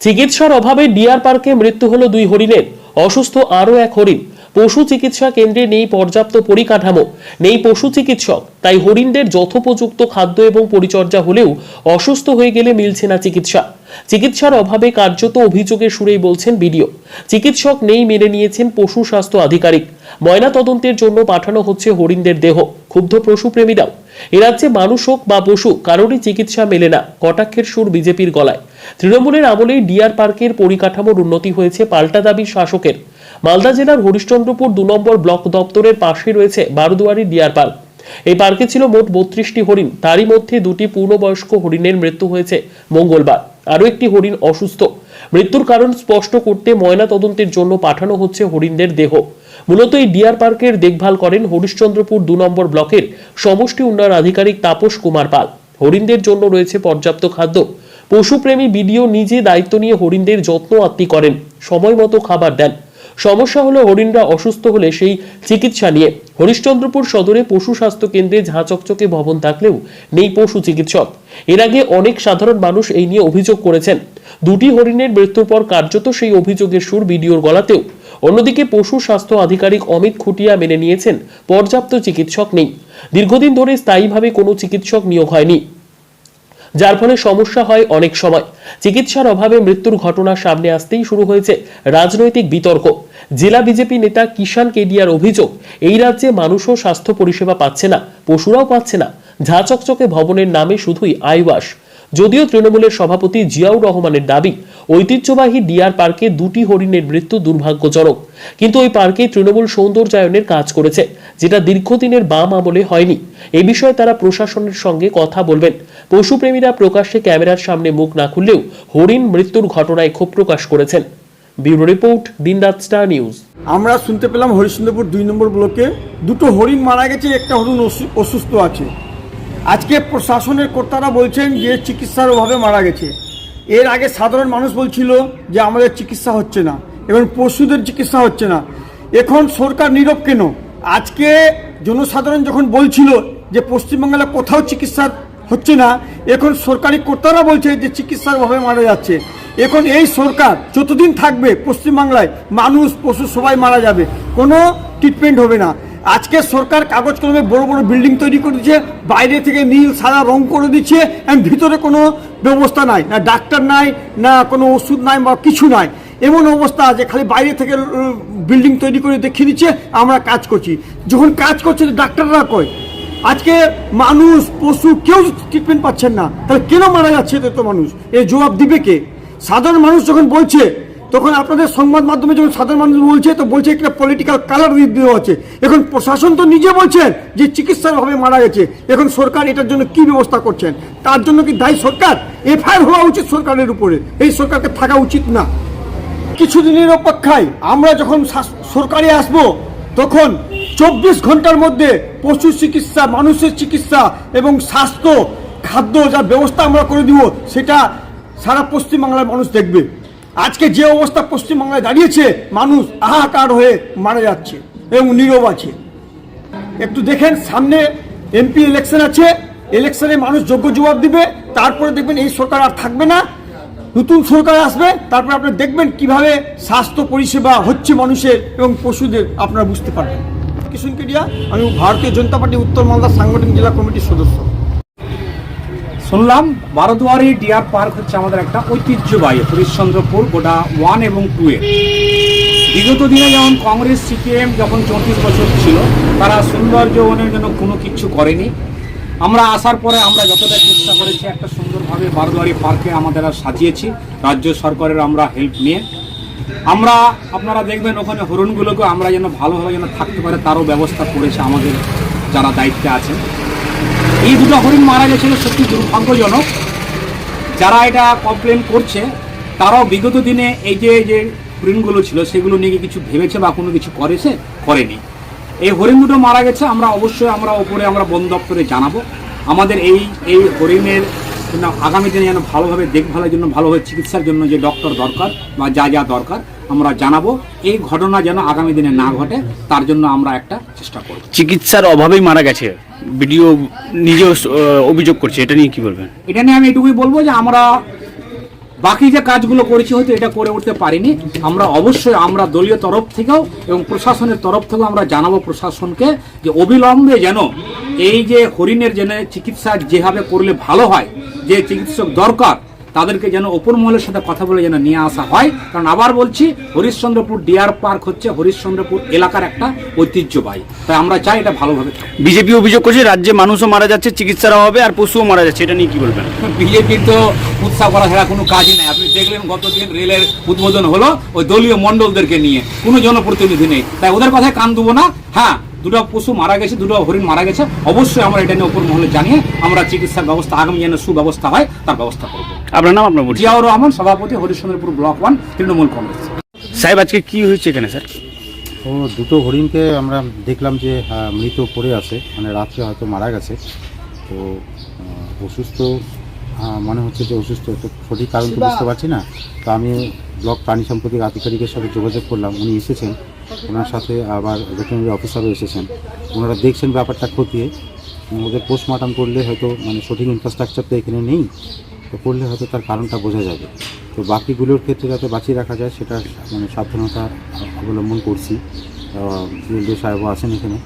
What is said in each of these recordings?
চিকিৎসার অভাবে ডিয়ার পার্কে মৃত্যু হলো 2 হরিণের, অসুস্থ আরও 1 হরিণ। পশু চিকিৎসা কেন্দ্রে নেই পর্যাপ্ত পরিকাঠামো, নেই পশু চিকিৎসক, তাই হরিণদের যথোপযুক্ত খাদ্য এবং পরিচর্যা হলেও অসুস্থ হয়ে গেলে মিলছে না চিকিৎসা। চিকিৎসার অভাবে কার্যত অভিযোগের সুরেই বলছেন বিডিও। চিকিৎসক নেই মেনে নিয়েছেন পশু স্বাস্থ্য আধিকারিক। ময়না তদন্তের জন্য পাঠানো হচ্ছে হরিণদের দেহ। ক্ষুব্ধ পশুপ্রেমীরাও। এ রাজ্যে মানুষ হোক বা পশু, কারোরই চিকিৎসা মেলে না, কটাক্ষের সুর বিজেপির গলায়। তৃণমূলের আমলেই ডিয়ার পার্কের পরিকাঠামোর উন্নতি হয়েছে, পাল্টা দাবি শাসকের। মালদা জেলার হরিশ্চন্দ্রপুর 2 নম্বর ব্লক দপ্তরের পাশে রয়েছে বারোদুয়ারি ডিয়ার পার্ক। এই পার্কে ছিল মোট 32টি হরিণ, তারই মধ্যে 2টি পূর্ণবয়স্ক হরিণের মৃত্যু হয়েছে মঙ্গলবার। আরও একটি হরিণ অসুস্থ। মৃত্যুর কারণ স্পষ্ট করতে ময়না তদন্তের জন্য পাঠানো হচ্ছে হরিণদের দেহ। মূলত এই ডিয়ার পার্কের দেখভাল করেন হরিশ্চন্দ্রপুর 2 নম্বর ব্লকের সমষ্টি উন্নয়ন আধিকারিক তাপস কুমার পাল। হরিণদের জন্য রয়েছে পর্যাপ্ত খাদ্য। পশুপ্রেমী বিডিও নিজে দায়িত্ব নিয়ে হরিণদের যত্ন আত্তি করেন, সময় মতো খাবার দেন। সমস্যা হলো হরিণরা অসুস্থ হলে সেই চিকিৎসা নিয়ে। হরিশ্চন্দ্রপুর সদরে পশু স্বাস্থ্য কেন্দ্রে ঝাঁ চকচকে ভবন থাকলেও নেই পশু চিকিৎসক। এর আগে অনেক সাধারণ মানুষ এই নিয়ে অভিযোগ করেছেন। 2টি হরিণের মৃত্যুর পর কার্যত সেই অভিযোগের সুর বিডিওর গলাতেও। অন্যদিকে পশু স্বাস্থ্য আধিকারিক অমিত খুটিয়া মেনে নিয়েছেন পর্যাপ্ত চিকিৎসক নেই। দীর্ঘদিন ধরে স্থায়ীভাবে কোনো চিকিৎসক নিয়োগ হয়নি, যার ফলে সমস্যা হয় অনেক সময়। চিকিৎসার অভাবে মৃত্যুর ঘটনা সামনে আসতেই শুরু হয়েছে রাজনৈতিক বিতর্ক। জেলা বিজেপি নেতা কিষান কেডিয়ার অভিযোগ, এই রাজ্যে মানুষও স্বাস্থ্য পরিষেবা পাচ্ছে না, পশুরাও পাচ্ছে না। ঝাঁ চকচকে ভবনের নামে শুধুই আইওয়াস। যদিও তৃণমূলের সভাপতি জিয়াউর রহমানের দাবি, ঐতিহ্যবাহী ডিয়ার পার্কে 2টি হরিণের মৃত্যু দুর্ভাগ্যজনক, কিন্তু ওই পার্কে তৃণমূল সৌন্দর্যায়নের কাজ করেছে, যেটা দীর্ঘদিনের বাম আমলে হয়নি। এ বিষয়ে তারা প্রশাসনের সঙ্গে কথা বলবেন। পশুপ্রেমীরা প্রকাশ্যে ক্যামেরার সামনে মুখ না খুললেও হরিণ মৃত্যুর ঘটনায় ক্ষোভ প্রকাশ করেছেন। ব্যুরো রিপোর্ট, দিনরাত স্টার নিউজ। আমরা শুনতে পেলাম হরিশ্চন্দ্রপুর 2 নম্বর ব্লকে 2টো হরিণ মারা গেছে, একটা হরিণ অসুস্থ আছে। আজকে প্রশাসনের কর্তারা বলছেন যে চিকিৎসার অভাবে মারা গেছে। এর আগে সাধারণ মানুষ বলছিল যে আমাদের চিকিৎসা হচ্ছে না এবং পশুদের চিকিৎসা হচ্ছে না। এখন সরকার নীরব কেন? আজকে জনসাধারণ যখন বলছিল যে পশ্চিমবাংলা কোথাও চিকিৎসা হচ্ছে না, এখন সরকারি কর্তারা বলছে যে চিকিৎসার অভাবে মারা যাচ্ছে। এখন এই সরকার যতদিন থাকবে পশ্চিমবাংলায় মানুষ পশু সবাই মারা যাবে, কোনো ট্রিটমেন্ট হবে না। আজকে সরকার কাগজ কলমে বড় বড় বিল্ডিং তৈরি করে দিচ্ছে, বাইরে থেকে নীল সাদা রং করে দিচ্ছে, এবং ভিতরে কোনো ব্যবস্থা নাই, না ডাক্তার নাই, না কোনো ওষুধ নাই বা কিছু নাই। এমন অবস্থা আছে, খালি বাইরে থেকে বিল্ডিং তৈরি করে দেখিয়ে দিচ্ছে আমরা কাজ করছি। যখন কাজ করছে ডাক্তাররা কয়। আজকে মানুষ পশু কেউ ট্রিটমেন্ট পাচ্ছেন না, তাহলে কেন মারা যাচ্ছে এত মানুষ? এর জবাব দিবে কে? সাধারণ মানুষ যখন বলছে, তখন আপনাদের সংবাদ মাধ্যমে যখন সাধারণ মানুষ বলছে, তো বলছে একটা পলিটিক্যাল কালার দেওয়া আছে। এখন প্রশাসন তো নিজে বলছেন যে চিকিৎসার অভাবে মারা গেছে। এখন সরকার এটার জন্য কি ব্যবস্থা করছেন? তার জন্য কি দায়ী সরকার? এফআইআর হওয়া উচিত সরকারের উপরে, এই সরকারকে থাকা উচিত না। কিছুদিনের অপেক্ষায় আমরা যখন সরকারে আসব, তখন 24 ঘন্টার মধ্যে পশু চিকিৎসা, মানুষের চিকিৎসা এবং স্বাস্থ্য খাদ্য যা ব্যবস্থা আমরা করে দিব, সেটা সারা পশ্চিমবাংলার মানুষ দেখবে। আজকে যে অবস্থা পশ্চিমবাংলায় দাঁড়িয়েছে, মানুষ হাহাকার হয়ে মারা যাচ্ছে এবং নীরব আছে। একটু দেখেন, সামনে এমপি ইলেকশন আছে, ইলেকশনে মানুষ যোগ্য জবাব দিবে, তারপরে দেখবেন এই সরকার আর থাকবে না, নতুন সরকার আসবে, তারপরে আপনারা দেখবেন কিভাবে স্বাস্থ্য পরিষেবা হচ্ছে মানুষের এবং পশুদের, আপনারা বুঝতে পারবেন। কিষান কেডিয়া, আমি ভারতীয় জনতা পার্টি উত্তর মালদা সাংগঠনিক জেলা কমিটির সদস্য। শুনলাম বারোদুয়ারি ডিয়ার পার্ক হচ্ছে আমাদের একটা ঐতিহ্যবাহী হরিশ্চন্দ্রপুর গোটা 1 এবং 2 এর। বিগত দিনে যেমন কংগ্রেস সিপিএম যখন 34 বছর ছিল, তারা সৌন্দর্যবনের জন্য কোনো কিছু করেনি। আমরা আসার পরে আমরা যতটা চেষ্টা করেছি একটা সুন্দরভাবে বারোদুয়ারি পার্কে আমাদের সাজিয়েছি, রাজ্য সরকারের আমরা হেল্প নিয়ে। আমরা আপনারা দেখবেন ওখানে হরিণগুলোকে আমরা যেন ভালোভাবে যেন থাকতে পারে তারও ব্যবস্থা করেছে আমাদের যারা দায়িত্বে আছেন। এই 2টো হরিণ মারা গেছিল, সত্যি দুর্ভাগ্যজনক। যারা এটা কমপ্লেন করছে তারাও বিগত দিনে এই যে হরিণগুলো ছিল সেগুলো নিয়ে কিছু ভেবেছে বা কোনো কিছু করেনি। এই হরিণ 2টো মারা গেছে, আমরা অবশ্যই আমরা ওপরে আমরা বন দপ্তরে জানাবো। আমাদের এই হরিণের জন্য আগামী দিনে যেন ভালোভাবে দেখভালের জন্য, ভালোভাবে চিকিৎসার জন্য যে ডক্টর দরকার বা যা দরকার আমরা জানাবো। এই ঘটনা যেন আগামী দিনে না ঘটে, তার জন্য আমরা একটা চেষ্টা করব। চিকিৎসার অভাবেই মারা গেছে, ভিডিও নিজেও অভিযোগ করছে, এটা নিয়ে কি বলবেন? এটা নিয়ে আমি এটুকুই বলবো যে আমরা বাকি যে কাজগুলো করেছি হয়তো এটা করে উঠতে পারিনি। আমরা অবশ্যই আমরা দলীয় তরফ থেকেও এবং প্রশাসনের তরফ থেকেও আমরা জানাবো প্রশাসনকে যে অবিলম্বে যেন এই যে হরিণের যেন চিকিৎসা যেভাবে করলে ভালো হয়, যে চিকিৎসক দরকার তাদেরকে যেন ওপর মহলের সাথে কথা বলে যেন নিয়ে আসা হয়। কারণ আবার বলছি, হরিশ্চন্দ্রপুর ডিয়ার পার্ক হচ্ছে হরিশ্চন্দ্রপুর এলাকার একটা ঐতিহ্যবাহী, তাই আমরা চাই এটা ভালোভাবে থাকুক। বিজেপি অভিযোগ করছে রাজ্যে মানুষও মারা যাচ্ছে, চিকিৎসার অভাবে, আর পশুও মারা যাচ্ছে, এটা নিয়ে কি বলবেন? বিজেপির তো উৎসাহ করা ছাড়া কোনো কাজই নাই। আপনি দেখলেন গতদিন রেলের উদ্বোধন হলো ওই দলীয় মণ্ডলদেরকে নিয়ে, কোনো জনপ্রতিনিধি নেই। তাই ওদের কথায় কান দেবো না। হ্যাঁ, দুটো পশু মারা গেছে, দুটো হরিণ মারা গেছে, অবশ্যই আমরা এটা নিয়ে উপর মহলে জানিয়ে আমরা চিকিৎসার ব্যবস্থা আগামী যেন সুব্যবস্থা হয় তার ব্যবস্থা করব। আপনার নাম? আপনার পরিচয়? জিয়াউর রহমান, সভাপতি, হরিশ্চন্দ্রপুর ব্লক 1 তৃণমূল কংগ্রেস। সাহেব, আজকে কি হয়েছে এখানে স্যার? ও দুটো হরিণকে আমরা দেখলাম যে মৃত পড়ে আছে, মানে রাত্রে হয়তো মারা গেছে। তো অসুস্থ মনে হচ্ছে যে অসুস্থ, তো সঠিক কারণ তো বুঝতে পারছি না। তো আমি ব্লক প্রাণী সম্পদ আধিকারিকের সাথে যোগাযোগ করলাম, উনি এসেছেন, ওনার সাথে আবার ভেটেরিনারি অফিসারও এসেছেন। ওনারা দেখছেন ব্যাপারটা খতিয়ে, ওদের পোস্টমর্টম করলে হয়তো মানে সঠিক ইনফ্রাস্ট্রাকচার তো এখানে নেই, তো করলে হয়তো তার কারণটা বোঝা যাবে। তো বাকিগুলোর ক্ষেত্রে যাতে বাঁচিয়ে রাখা যায় সেটা মানে সাবধানতা অবলম্বন করছি। বিএলডিও সাহেবও আছেন এখানে,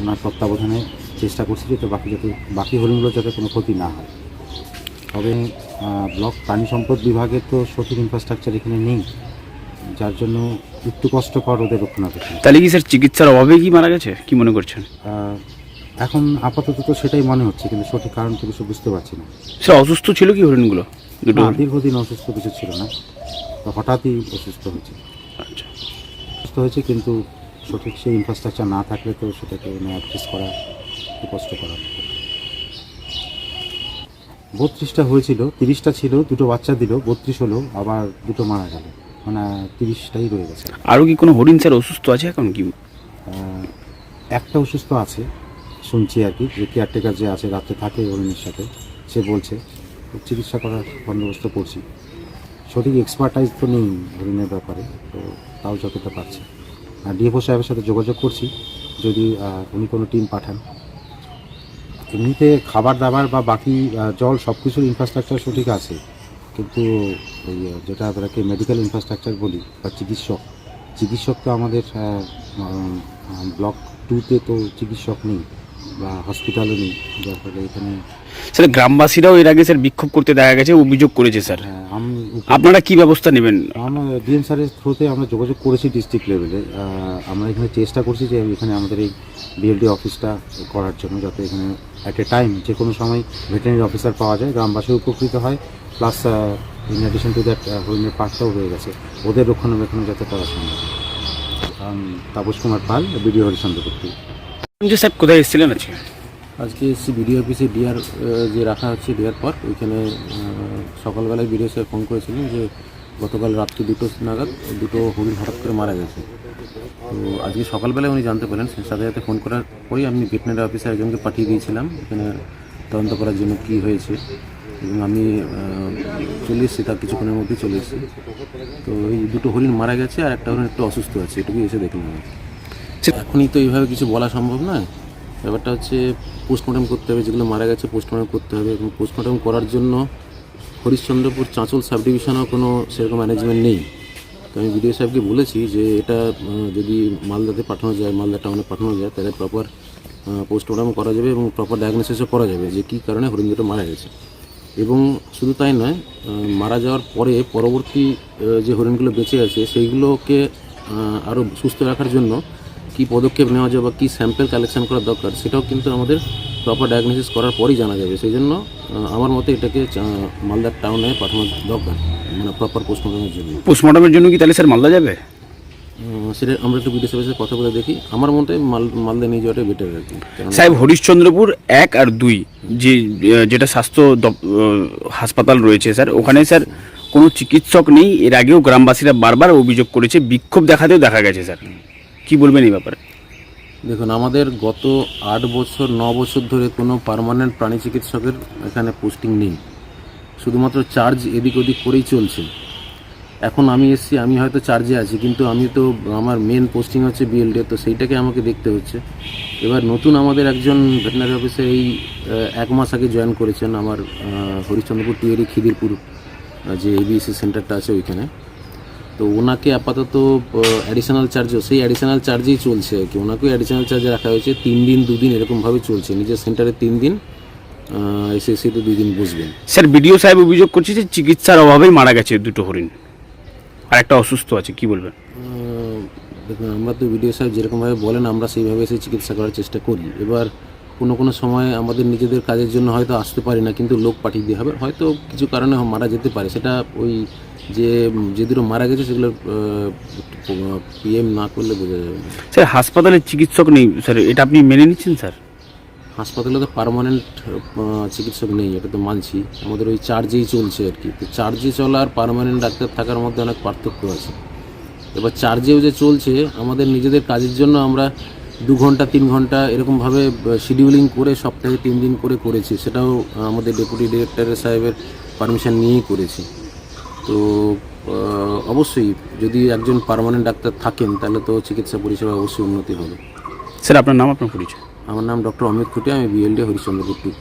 ওনার তত্ত্বাবধানে চেষ্টা করছি যাতে বাকি হরিণগুলো যাতে কোনো ক্ষতি না হয়। তবে ব্লক প্রাণী সম্পদ বিভাগের তো সঠিক ইনফ্রাস্ট্রাকচার এখানে নেই, যার জন্য একটু কষ্টকর ওদের রক্ষণাবেক্ষণ। তাহলে কি স্যার চিকিৎসার অভাবে কি মারা গেছে, কি মনে করছেন? এখন আপাতত তো সেটাই মনে হচ্ছে, কিন্তু সঠিক কারণ তো কিছু বুঝতে পারছি না। স্যার অসুস্থ ছিল কি হরিণগুলো? দুটো না, দীর্ঘদিন অসুস্থ কিছু ছিল না, তো হঠাৎই অসুস্থ হয়েছে। আচ্ছা, অসুস্থ হয়েছে, কিন্তু সঠিক সেই ইনফ্রাস্ট্রাকচার না থাকলে তো সেটাকে অ্যাডজাস করা একটু কষ্টকর। 32টা হয়েছিল, 30টা ছিল, দুটো বাচ্চা দিল, 32 হলো, আবার দুটো মারা গেল, মানে 30টাই রয়ে গেছে। আরও কি কোনো হরিণ স্যার অসুস্থ আছে এখন কি? একটা অসুস্থ আছে শুনছি আর কি, যে কেয়ারটেকার যে আছে রাত্রে থাকে হরিণের সাথে, সে বলছে চিকিৎসা করার বন্দোবস্ত করছি। সঠিক এক্সপার্টাইজ তো নেই হরিণের ব্যাপারে, তো তাও যতটা পারছি। আর ডিএফও সাহেবের সাথে যোগাযোগ করছি, যদি উনি কোনো টিম পাঠান। এমনিতে খাবার দাবার বা বাকি জল সব কিছুর ইনফ্রাস্ট্রাকচার সঠিক আছে, কিন্তু ওই যেটা আপনাকে মেডিকেল ইনফ্রাস্ট্রাকচার বলি বা চিকিৎসক তো আমাদের ব্লক 2-তে তো চিকিৎসক নেই বা হসপিটালও নেই, যার ফলে এখানে স্যার গ্রামবাসীরাও এর আগে স্যার বিক্ষোভ করতে দেখা গেছে, অভিযোগ করেছে স্যার। আপনারা কি ব্যবস্থা নেবেন? আমরা ডিএম স্যারের থ্রুতে আমরা যোগাযোগ করেছি ডিস্ট্রিক্ট লেভেলে। আমরা এখানে চেষ্টা করছি যে এখানে আমাদের এই বিএলডি অফিসটা করার জন্য, যাতে এখানে অ্যাট এ টাইম যে কোনো সময় ভেটেরিনারি অফিসার পাওয়া যায়, গ্রামবাসী উপকৃত হয়, plus in addition to that হরিণের পার্কটাও হয়ে গেছে, ওদের রক্ষণাবেক্ষণ যাতে করা সম্ভব। তাপস কুমার পাল, বিডিও হরিশ্চন্দ্রপুর। স্যার কোথায় এসেছিলেন আজকে? আজকে এসছি বিডিও অফিসে, ডিয়ার যে রাখা হচ্ছে ডিয়ার পার্ক, ওইখানে সকালবেলায় বিডিও স্যার ফোন করেছিলেন যে গতকাল রাত্রি 2টো নাগাদ দুটো হরিণ হঠাৎ করে মারা গেছে। তো আজকে সকালবেলায় উনি জানতে পারেন, সাথে সাথে ফোন করার পরেই আমি ভেটেরিনারি অফিসার একজনকে পাঠিয়ে দিয়েছিলাম এখানে তদন্ত করার জন্য কী হয়েছে, এবং আমি চলে এসেছি, তার কিছুক্ষণের মধ্যেই চলে এসেছি। তো এই দুটো হরিণ মারা গেছে আর একটা হরিণ একটু অসুস্থ আছে, এটুকুই এসে দেখলাম। এখনই তো এইভাবে কিছু বলা সম্ভব নয়, ব্যাপারটা হচ্ছে পোস্টমর্টম করতে হবে, যেগুলো মারা গেছে পোস্টমর্টম করতে হবে, এবং পোস্টমর্টম করার জন্য হরিশ্চন্দ্রপুর চাঁচল সাব ডিভিশনেও কোনো সেরকম ম্যানেজমেন্ট নেই। তো আমি বিডিও সাহেবকে বলেছি যে এটা যদি মালদাতে পাঠানো যায়, মালদা টাউনে পাঠানো যায়, তাহলে প্রপার পোস্টমর্টম করা যাবে এবং প্রপার ডায়াগনোসিসও করা যাবে যে কী কারণে হরিণ দুটো মারা গেছে। এবং শুধু তাই নয়, মারা যাওয়ার পরে পরবর্তী যে হরিণগুলো বেঁচে আছে সেইগুলোকে আরও সুস্থ রাখার জন্য কী পদক্ষেপ নেওয়া যায় বা কী স্যাম্পেল কালেকশন করা দরকার, সেটাও কিন্তু আমাদের প্রপার ডায়াগনোসিস করার পরই জানা যাবে। সেই জন্য আমার মতে এটাকে মালদার টাউনে পাঠানো দরকার, মানে প্রপার পোস্টমর্টমের জন্য। পোস্টমর্টমের জন্য কি তাহলে স্যার মালদা যাবে? সেটা আমরা একটু বিডিও সাহেবের সাথে কথা বলে দেখি। আমার মতে মালদা নিয়ে যাওয়াটাই বেটার আর কি। সাহেব, হরিশ্চন্দ্রপুর 1 আর 2 যেটা স্বাস্থ্য হাসপাতাল রয়েছে স্যার, ওখানে স্যার কোনো চিকিৎসক নেই। এর আগেও গ্রামবাসীরা বারবার অভিযোগ করেছে, বিক্ষোভ দেখাতেও দেখা গেছে স্যার, কি বলবেন এই ব্যাপারে? দেখুন, আমাদের গত 8-9 বছর ধরে কোনো পার্মানেন্ট প্রাণী চিকিৎসকের এখানে পোস্টিং নেই, শুধুমাত্র চার্জ এদিক ওদিক করেই চলছে। এখন আমি এসছি, আমি হয়তো চার্জে আছি, কিন্তু আমি তো আমার মেন পোস্টিং হচ্ছে বিএলডি, তো সেইটাকে আমাকে দেখতে হচ্ছে। এবার নতুন আমাদের একজন ভেটেরিনারি অফিসে এই 1 মাস আগে জয়েন করেছেন, আমার হরিশ্চন্দ্রপুর 2 এরই খিদিরপুর যে এবিএসসি সেন্টারটা আছে ওইখানে। তো ওনাকে আপাতত অ্যাডিশনাল চার্জও সেই অ্যাডিশনাল চার্জেই চলছে আর কি, ওনাকেও অ্যাডিশনাল চার্জে রাখা হয়েছে। 3 দিন 2 দিন এরকমভাবে চলছে, নিজের সেন্টারে 3 দিন, এসএসসিতে 2 দিন বসবেন। স্যার বিডিও সাহেব অভিযোগ করছে যে চিকিৎসার অভাবেই মারা গেছে দুটো হরিণ, আর একটা অসুস্থ আছে, কি বলবেন? দেখুন, আমরা তো ভিডিও সাহেব যেরকমভাবে বলেন আমরা সেইভাবে এসে চিকিৎসা করার চেষ্টা করি। এবার কোনো সময় আমাদের নিজেদের কাজের জন্য হয়তো আসতে পারি না, কিন্তু লোক পাঠিয়ে দিয়ে হবে, হয়তো কিছু কারণে মারা যেতে পারে। সেটা ওই যে দুটো মারা গেছে সেগুলোর পিএম না করলে বোঝা যাবে না। স্যার হাসপাতালে চিকিৎসক নেই স্যার, এটা আপনি মেনে নিচ্ছেন স্যার? হাসপাতালে তো পার্মানেন্ট চিকিৎসক নেই, এটা তো মানছি। আমাদের ওই চার্জেই চলছে আর কি। তো চার্জে চলা আর পার্মানেন্ট ডাক্তার থাকার মধ্যে অনেক পার্থক্য আছে। এবার চার্জেও যে চলছে, আমাদের নিজেদের কাজের জন্য আমরা 2 ঘন্টা 3 ঘন্টা এরকমভাবে শিডিউলিং করে সপ্তাহে 3 দিন করে করেছি, সেটাও আমাদের ডেপুটি ডিরেক্টর সাহেবের পারমিশন নিয়েই করেছি। তো অবশ্যই যদি একজন পার্মানেন্ট ডাক্তার থাকেন তাহলে তো চিকিৎসা পরিষেবা অবশ্যই উন্নতি হবে। স্যার আপনার নাম, আপনার পরিচয়? আমার নাম ডক্টর অমিত খুঁটে, আমি বিএলডি হরিশ্চন্দ্রপুর 2।